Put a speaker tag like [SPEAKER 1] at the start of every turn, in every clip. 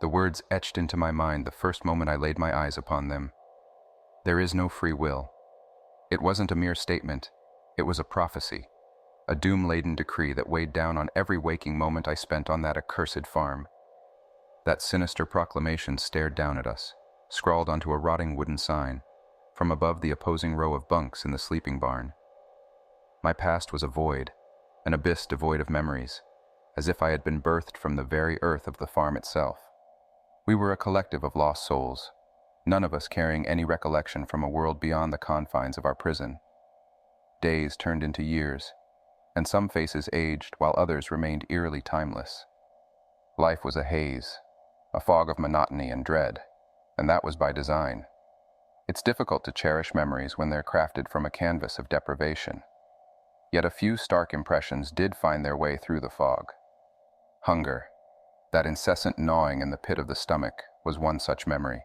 [SPEAKER 1] The words etched into my mind the first moment I laid my eyes upon them. There is no free will. It wasn't a mere statement, it was a prophecy, a doom-laden decree that weighed down on every waking moment I spent on that accursed farm. That sinister proclamation stared down at us, scrawled onto a rotting wooden sign, from above the opposing row of bunks in the sleeping barn. My past was a void, an abyss devoid of memories, as if I had been birthed from the very earth of the farm itself. We were a collective of lost souls, none of us carrying any recollection from a world beyond the confines of our prison. Days turned into years, and some faces aged while others remained eerily timeless. Life was a haze, a fog of monotony and dread, and that was by design. It's difficult to cherish memories when they're crafted from a canvas of deprivation. Yet a few stark impressions did find their way through the fog. Hunger, that incessant gnawing in the pit of the stomach, was one such memory.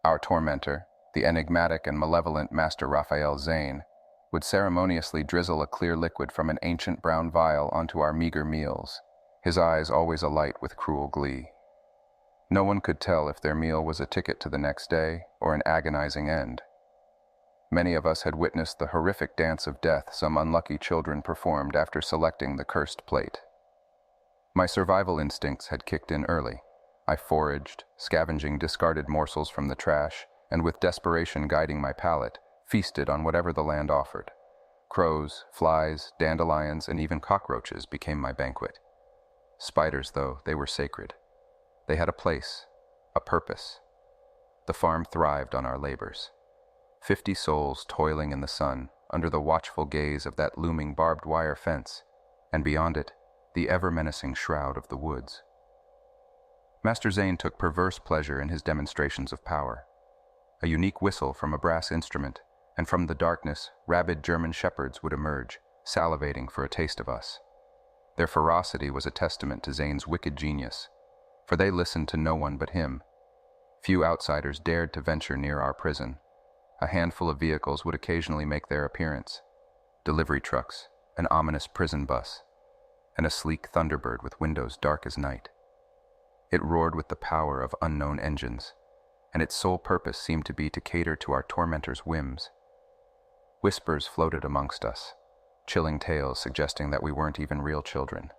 [SPEAKER 1] Our tormentor, the enigmatic and malevolent Master Raphael Zane, would ceremoniously drizzle a clear liquid from an ancient brown vial onto our meager meals, his eyes always alight with cruel glee. No one could tell if their meal was a ticket to the next day or an agonizing end. Many of us had witnessed the horrific dance of death some unlucky children performed after selecting the cursed plate. My survival instincts had kicked in early. I foraged, scavenging discarded morsels from the trash, and with desperation guiding my palate, feasted on whatever the land offered. Crows, flies, dandelions, and even cockroaches became my banquet. Spiders, though, they were sacred. They had a place, a purpose. The farm thrived on our labors. 50 souls toiling in the sun, under the watchful gaze of that looming barbed wire fence, and beyond it, the ever-menacing shroud of the woods. Master Zane took perverse pleasure in his demonstrations of power. A unique whistle from a brass instrument, and from the darkness, rabid German shepherds would emerge, salivating for a taste of us. Their ferocity was a testament to Zane's wicked genius, for they listened to no one but him. Few outsiders dared to venture near our prison. A handful of vehicles would occasionally make their appearance. Delivery trucks, an ominous prison bus, and a sleek Thunderbird with windows dark as night. It roared with the power of unknown engines, and its sole purpose seemed to be to cater to our tormentors' whims. Whispers floated amongst us, chilling tales suggesting that we weren't even real children.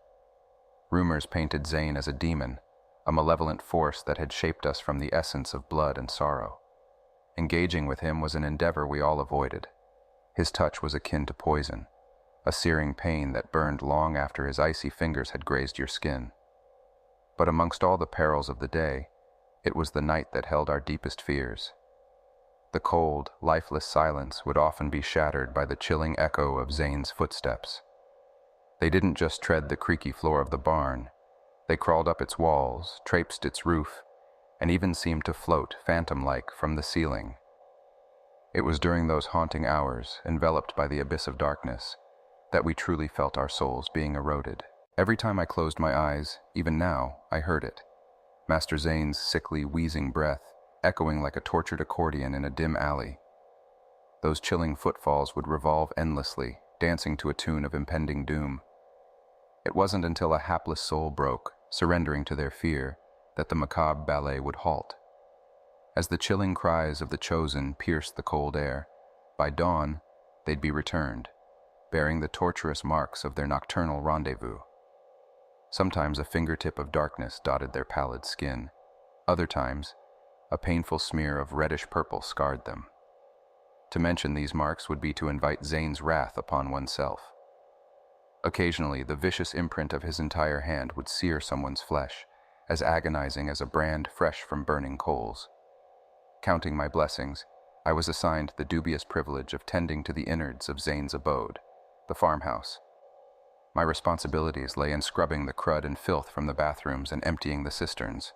[SPEAKER 1] Rumors painted Zane as a demon, a malevolent force that had shaped us from the essence of blood and sorrow. Engaging with him was an endeavor we all avoided. His touch was akin to poison, a searing pain that burned long after his icy fingers had grazed your skin. But amongst all the perils of the day, it was the night that held our deepest fears. The cold, lifeless silence would often be shattered by the chilling echo of Zane's footsteps. They didn't just tread the creaky floor of the barn. They crawled up its walls, traipsed its roof, and even seemed to float, phantom-like, from the ceiling. It was during those haunting hours, enveloped by the abyss of darkness, that we truly felt our souls being eroded. Every time I closed my eyes, even now, I heard it. Master Zane's sickly, wheezing breath, echoing like a tortured accordion in a dim alley. Those chilling footfalls would revolve endlessly, dancing to a tune of impending doom. It wasn't until a hapless soul broke, surrendering to their fear, that the macabre ballet would halt. As the chilling cries of the chosen pierced the cold air, by dawn, they'd be returned, bearing the torturous marks of their nocturnal rendezvous. Sometimes a fingertip of darkness dotted their pallid skin. Other times, a painful smear of reddish purple scarred them. To mention these marks would be to invite Zane's wrath upon oneself. Occasionally, the vicious imprint of his entire hand would sear someone's flesh, as agonizing as a brand fresh from burning coals. Counting my blessings, I was assigned the dubious privilege of tending to the innards of Zane's abode, the farmhouse. My responsibilities lay in scrubbing the crud and filth from the bathrooms and emptying the cisterns.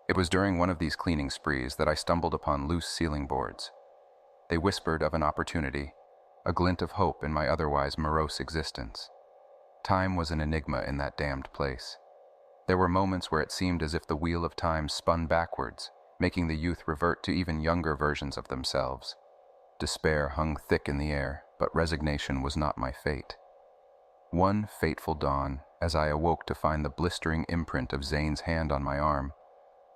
[SPEAKER 1] It was during one of these cleaning sprees that I stumbled upon loose ceiling boards. They whispered of an opportunity, a glint of hope in my otherwise morose existence. Time was an enigma in that damned place. There were moments where it seemed as if the wheel of time spun backwards, making the youth revert to even younger versions of themselves. Despair hung thick in the air, but resignation was not my fate. One fateful dawn, as I awoke to find the blistering imprint of Zane's hand on my arm,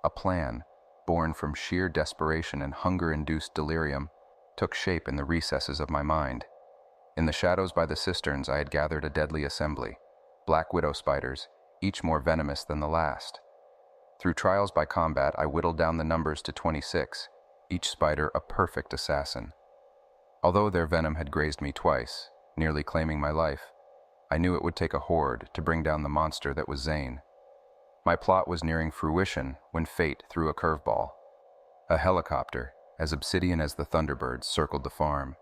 [SPEAKER 1] A plan, born from sheer desperation and hunger-induced delirium, took shape in the recesses of my mind. In the shadows by the cisterns I had gathered a deadly assembly, black widow spiders, each more venomous than the last. Through trials by combat I whittled down the numbers to 26, each spider a perfect assassin. Although their venom had grazed me twice, nearly claiming my life, I knew it would take a horde to bring down the monster that was Zane. My plot was nearing fruition when fate threw a curveball. A helicopter, as obsidian as the Thunderbirds, circled the farm.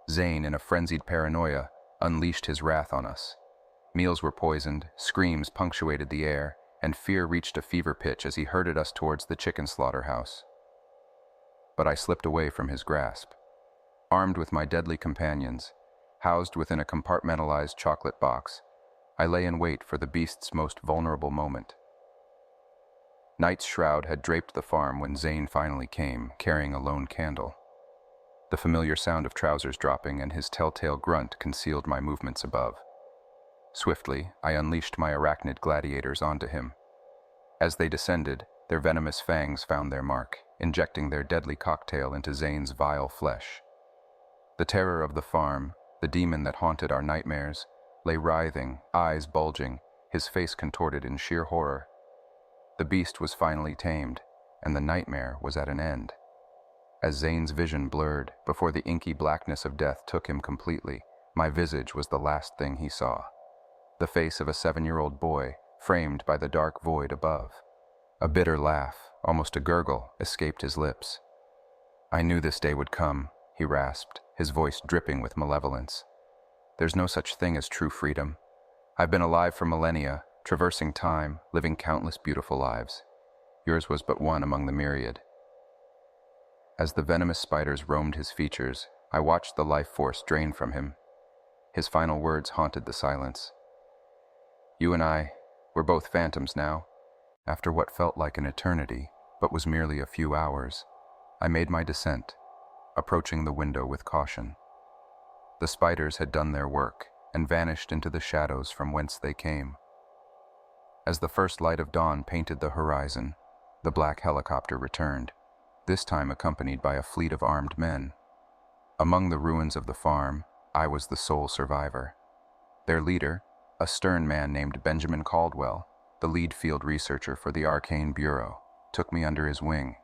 [SPEAKER 1] Zane, in a frenzied paranoia, unleashed his wrath on us. Meals were poisoned, screams punctuated the air, and fear reached a fever pitch as he herded us towards the chicken slaughterhouse. But I slipped away from his grasp. Armed with my deadly companions, housed within a compartmentalized chocolate box, I lay in wait for the beast's most vulnerable moment. Night's shroud had draped the farm when Zane finally came, carrying a lone candle. The familiar sound of trousers dropping and his telltale grunt concealed my movements above. Swiftly, I unleashed my arachnid gladiators onto him. As they descended, their venomous fangs found their mark, injecting their deadly cocktail into Zane's vile flesh. The terror of the farm, the demon that haunted our nightmares, lay writhing, eyes bulging, his face contorted in sheer horror. The beast was finally tamed, and the nightmare was at an end. As Zane's vision blurred, before the inky blackness of death took him completely, my visage was the last thing he saw. The face of a 7-year-old boy, framed by the dark void above. A bitter laugh, almost a gurgle, escaped his lips. "I knew this day would come," he rasped, his voice dripping with malevolence. "There's no such thing as true freedom. I've been alive for millennia, traversing time, living countless beautiful lives. Yours was but one among the myriad." As the venomous spiders roamed his features, I watched the life force drain from him. His final words haunted the silence. "You and I, we're both phantoms now." After what felt like an eternity, but was merely a few hours, I made my descent, approaching the window with caution. The spiders had done their work and vanished into the shadows from whence they came. As the first light of dawn painted the horizon, the black helicopter returned, this time accompanied by a fleet of armed men. Among the ruins of the farm, I was the sole survivor. Their leader, a stern man named Benjamin Caldwell, the lead field researcher for the Arcane Bureau, took me under his wing.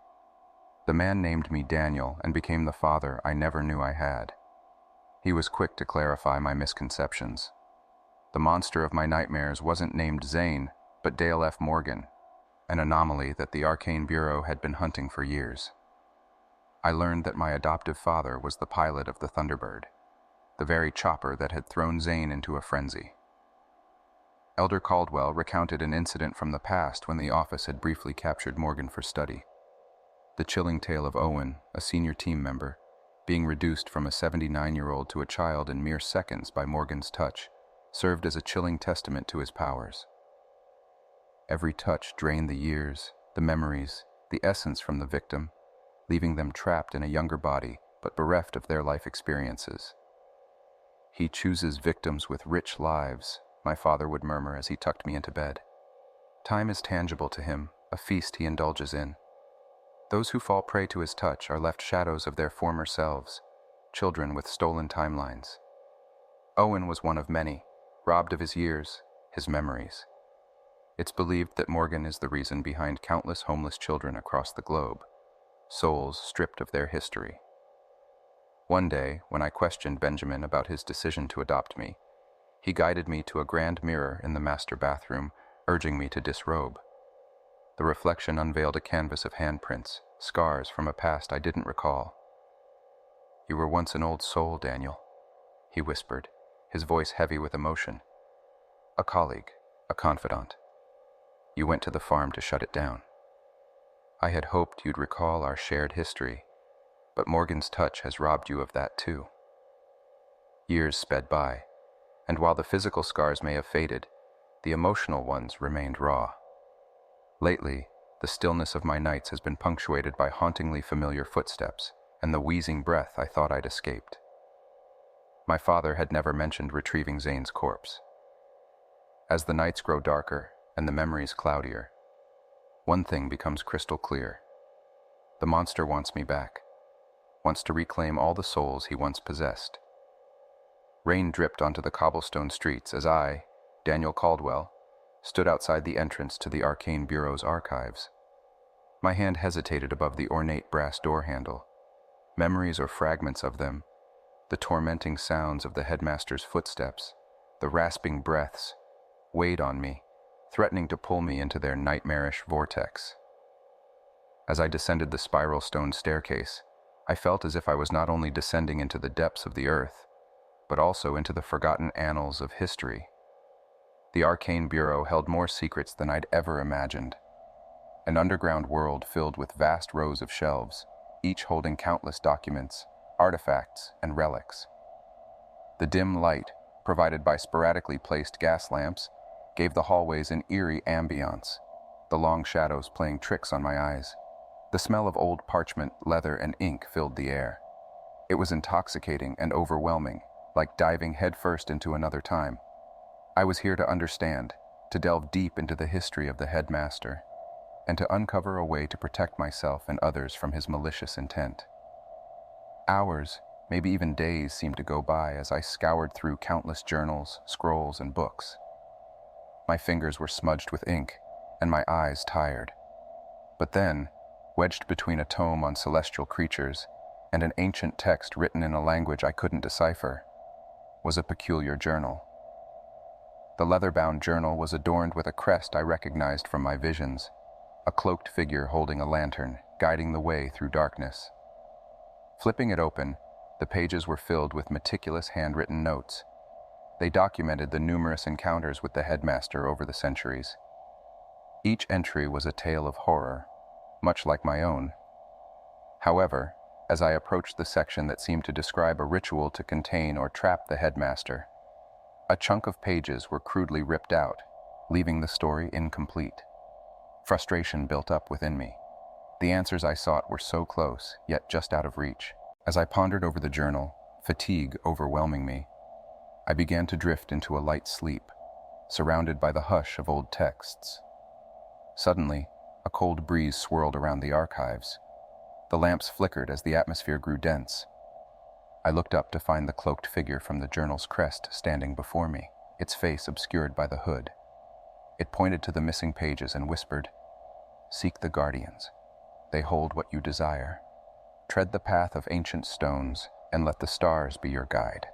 [SPEAKER 1] The man named me Daniel and became the father I never knew I had. He was quick to clarify my misconceptions. The monster of my nightmares wasn't named Zane, but Dale F. Morgan, an anomaly that the Arcane Bureau had been hunting for years. I learned that my adoptive father was the pilot of the Thunderbird, the very chopper that had thrown Zane into a frenzy. Elder Caldwell recounted an incident from the past when the office had briefly captured Morgan for study. The chilling tale of Owen, a senior team member, being reduced from a 79-year-old to a child in mere seconds by Morgan's touch, served as a chilling testament to his powers. Every touch drained the years, the memories, the essence from the victim, leaving them trapped in a younger body but bereft of their life experiences. "He chooses victims with rich lives," my father would murmur as he tucked me into bed. "Time is tangible to him, a feast he indulges in. Those who fall prey to his touch are left shadows of their former selves, children with stolen timelines." Owen was one of many, robbed of his years, his memories. It's believed that Morgan is the reason behind countless homeless children across the globe, souls stripped of their history. One day, when I questioned Benjamin about his decision to adopt me, he guided me to a grand mirror in the master bathroom, urging me to disrobe. The reflection unveiled a canvas of handprints, scars from a past I didn't recall. "You were once an old soul, Daniel," he whispered, his voice heavy with emotion. "A colleague, a confidant. You went to the farm to shut it down. I had hoped you'd recall our shared history, but Morgan's touch has robbed you of that too." Years sped by, and while the physical scars may have faded, the emotional ones remained raw. Lately, the stillness of my nights has been punctuated by hauntingly familiar footsteps and the wheezing breath I thought I'd escaped. My father had never mentioned retrieving Zane's corpse. As the nights grow darker and the memories cloudier, one thing becomes crystal clear. The monster wants me back, wants to reclaim all the souls he once possessed. Rain dripped onto the cobblestone streets as I, Daniel Caldwell, stood outside the entrance to the Arcane Bureau's archives. My hand hesitated above the ornate brass door handle. Memories or fragments of them, the tormenting sounds of the headmaster's footsteps, the rasping breaths, weighed on me, threatening to pull me into their nightmarish vortex. As I descended the spiral stone staircase, I felt as if I was not only descending into the depths of the earth, but also into the forgotten annals of history. The Arcane Bureau held more secrets than I'd ever imagined. An underground world filled with vast rows of shelves, each holding countless documents, artifacts, and relics. The dim light, provided by sporadically placed gas lamps, gave the hallways an eerie ambiance, the long shadows playing tricks on my eyes. The smell of old parchment, leather, and ink filled the air. It was intoxicating and overwhelming, like diving headfirst into another time. I was here to understand, to delve deep into the history of the headmaster, and to uncover a way to protect myself and others from his malicious intent. Hours, maybe even days, seemed to go by as I scoured through countless journals, scrolls, and books. My fingers were smudged with ink, and my eyes tired. But then, wedged between a tome on celestial creatures and an ancient text written in a language I couldn't decipher, was a peculiar journal. The leather-bound journal was adorned with a crest I recognized from my visions, a cloaked figure holding a lantern, guiding the way through darkness. Flipping it open, the pages were filled with meticulous handwritten notes. They documented the numerous encounters with the headmaster over the centuries. Each entry was a tale of horror, much like my own. However, as I approached the section that seemed to describe a ritual to contain or trap the headmaster, a chunk of pages were crudely ripped out, leaving the story incomplete. Frustration built up within me. The answers I sought were so close, yet just out of reach. As I pondered over the journal, fatigue overwhelming me, I began to drift into a light sleep, surrounded by the hush of old texts. Suddenly, a cold breeze swirled around the archives. The lamps flickered as the atmosphere grew dense. I looked up to find the cloaked figure from the journal's crest standing before me, its face obscured by the hood. It pointed to the missing pages and whispered, "Seek the guardians. They hold what you desire. Tread the path of ancient stones, and let the stars be your guide."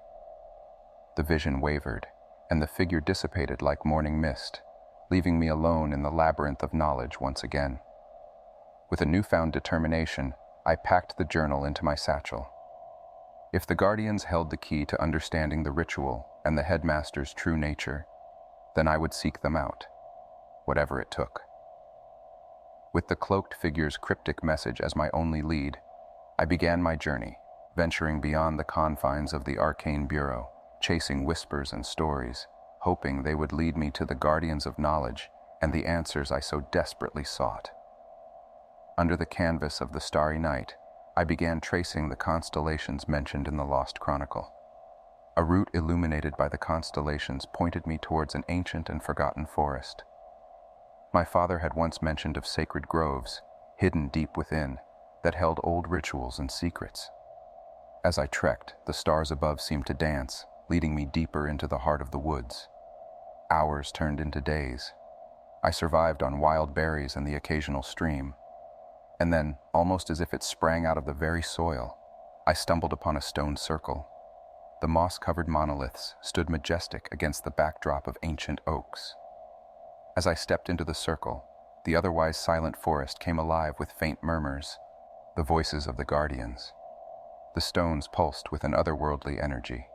[SPEAKER 1] The vision wavered, and the figure dissipated like morning mist, leaving me alone in the labyrinth of knowledge once again. With a newfound determination, I packed the journal into my satchel. If the guardians held the key to understanding the ritual and the headmaster's true nature, then I would seek them out, whatever it took. With the cloaked figure's cryptic message as my only lead, I began my journey, venturing beyond the confines of the Arcane Bureau, chasing whispers and stories, hoping they would lead me to the guardians of knowledge and the answers I so desperately sought. Under the canvas of the starry night, I began tracing the constellations mentioned in the Lost Chronicle. A route illuminated by the constellations pointed me towards an ancient and forgotten forest. My father had once mentioned of sacred groves, hidden deep within, that held old rituals and secrets. As I trekked, the stars above seemed to dance, leading me deeper into the heart of the woods. Hours turned into days. I survived on wild berries and the occasional stream. And then, almost as if it sprang out of the very soil, I stumbled upon a stone circle. The moss-covered monoliths stood majestic against the backdrop of ancient oaks. As I stepped into the circle, the otherwise silent forest came alive with faint murmurs, the voices of the guardians. The stones pulsed with an otherworldly energy.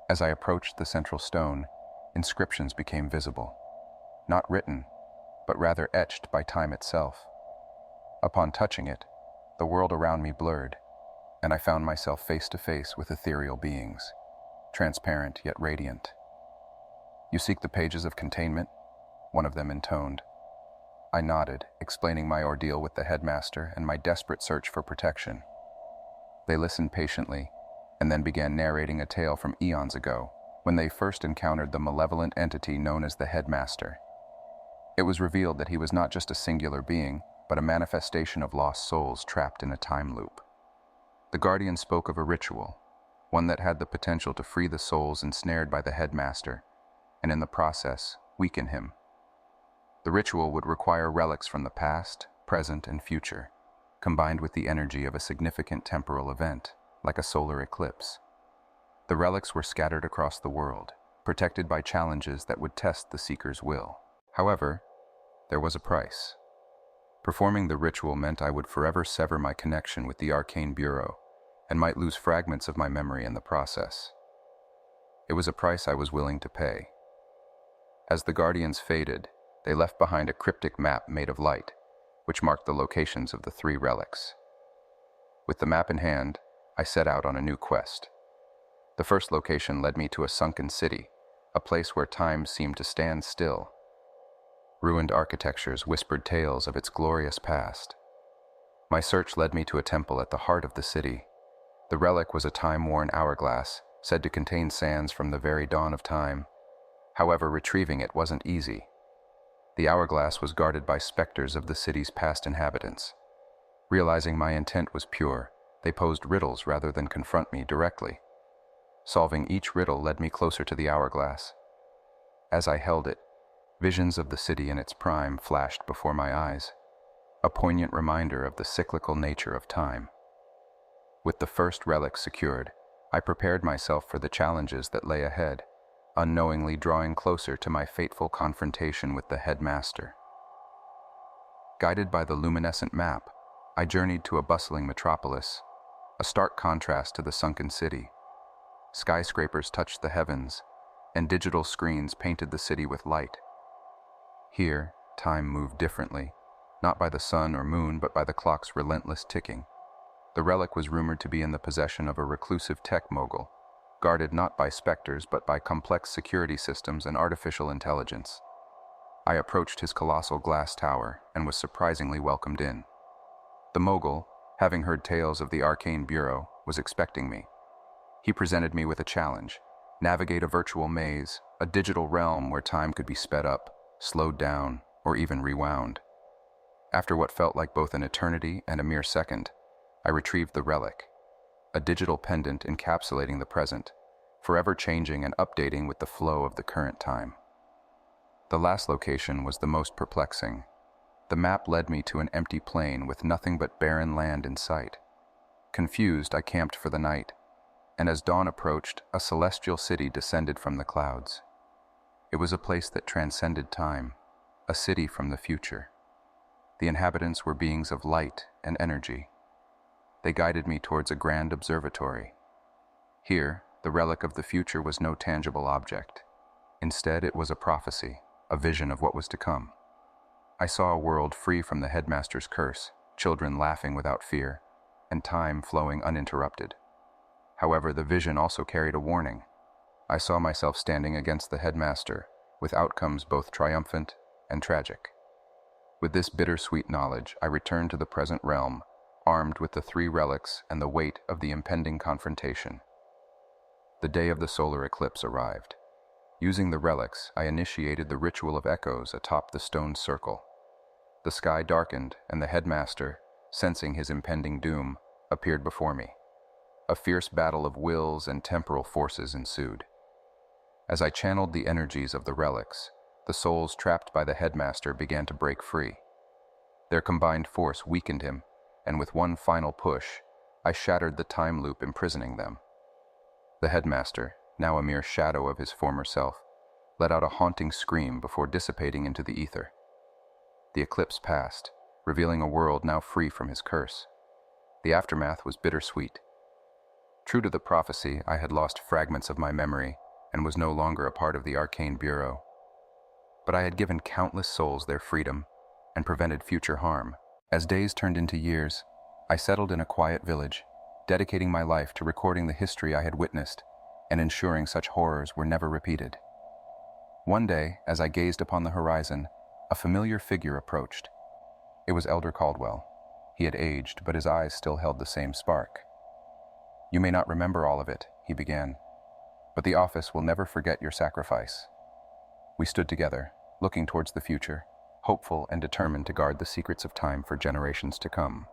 [SPEAKER 1] As I approached the central stone, inscriptions became visible, not written, but rather etched by time itself. Upon touching it, the world around me blurred, and I found myself face to face with ethereal beings, transparent yet radiant. "You seek the pages of containment?" one of them intoned. I nodded, explaining my ordeal with the headmaster and my desperate search for protection. They listened patiently, and then began narrating a tale from eons ago, when they first encountered the malevolent entity known as the headmaster. It was revealed that he was not just a singular being, but a manifestation of lost souls trapped in a time loop. The guardian spoke of a ritual, one that had the potential to free the souls ensnared by the headmaster, and in the process, weaken him. The ritual would require relics from the past, present, and future, combined with the energy of a significant temporal event, like a solar eclipse. The relics were scattered across the world, protected by challenges that would test the seeker's will. However, there was a price. Performing the ritual meant I would forever sever my connection with the Arcane Bureau, and might lose fragments of my memory in the process. It was a price I was willing to pay. As the guardians faded, they left behind a cryptic map made of light, which marked the locations of the 3 relics. With the map in hand, I set out on a new quest. The first location led me to a sunken city, a place where time seemed to stand still. Ruined architectures whispered tales of its glorious past. My search led me to a temple at the heart of the city. The relic was a time-worn hourglass, said to contain sands from the very dawn of time. However, retrieving it wasn't easy. The hourglass was guarded by specters of the city's past inhabitants. Realizing my intent was pure, they posed riddles rather than confront me directly. Solving each riddle led me closer to the hourglass. As I held it, visions of the city in its prime flashed before my eyes, a poignant reminder of the cyclical nature of time. With the first relic secured, I prepared myself for the challenges that lay ahead, unknowingly drawing closer to my fateful confrontation with the headmaster. Guided by the luminescent map, I journeyed to a bustling metropolis, a stark contrast to the sunken city. Skyscrapers touched the heavens, and digital screens painted the city with light. Here, time moved differently, not by the sun or moon, but by the clock's relentless ticking. The relic was rumored to be in the possession of a reclusive tech mogul, guarded not by specters but by complex security systems and artificial intelligence. I approached his colossal glass tower and was surprisingly welcomed in. The mogul, having heard tales of the Arcane Bureau, was expecting me. He presented me with a challenge: navigate a virtual maze, a digital realm where time could be sped up, slowed down, or even rewound. After what felt like both an eternity and a mere second, I retrieved the relic, a digital pendant encapsulating the present, forever changing and updating with the flow of the current time. The last location was the most perplexing. The map led me to an empty plain with nothing but barren land in sight. Confused, I camped for the night, and as dawn approached, a celestial city descended from the clouds. It was a place that transcended time, a city from the future. The inhabitants were beings of light and energy. They guided me towards a grand observatory. Here, the relic of the future was no tangible object. Instead, it was a prophecy, a vision of what was to come. I saw a world free from the headmaster's curse, children laughing without fear, and time flowing uninterrupted. However, the vision also carried a warning. I saw myself standing against the headmaster, with outcomes both triumphant and tragic. With this bittersweet knowledge, I returned to the present realm, armed with the 3 relics and the weight of the impending confrontation. The day of the solar eclipse arrived. Using the relics, I initiated the ritual of echoes atop the stone circle. The sky darkened, and the headmaster, sensing his impending doom, appeared before me. A fierce battle of wills and temporal forces ensued. As I channeled the energies of the relics, the souls trapped by the headmaster began to break free. Their combined force weakened him, and with one final push, I shattered the time loop imprisoning them. The headmaster, now a mere shadow of his former self, let out a haunting scream before dissipating into the ether. The eclipse passed, revealing a world now free from his curse. The aftermath was bittersweet. True to the prophecy, I had lost fragments of my memory and was no longer a part of the Arcane Bureau. But I had given countless souls their freedom and prevented future harm. As days turned into years, I settled in a quiet village, dedicating my life to recording the history I had witnessed and ensuring such horrors were never repeated. One day, as I gazed upon the horizon, a familiar figure approached. It was Elder Caldwell. He had aged, but his eyes still held the same spark. "You may not remember all of it," he began, "but the office will never forget your sacrifice." We stood together, looking towards the future, hopeful and determined to guard the secrets of time for generations to come.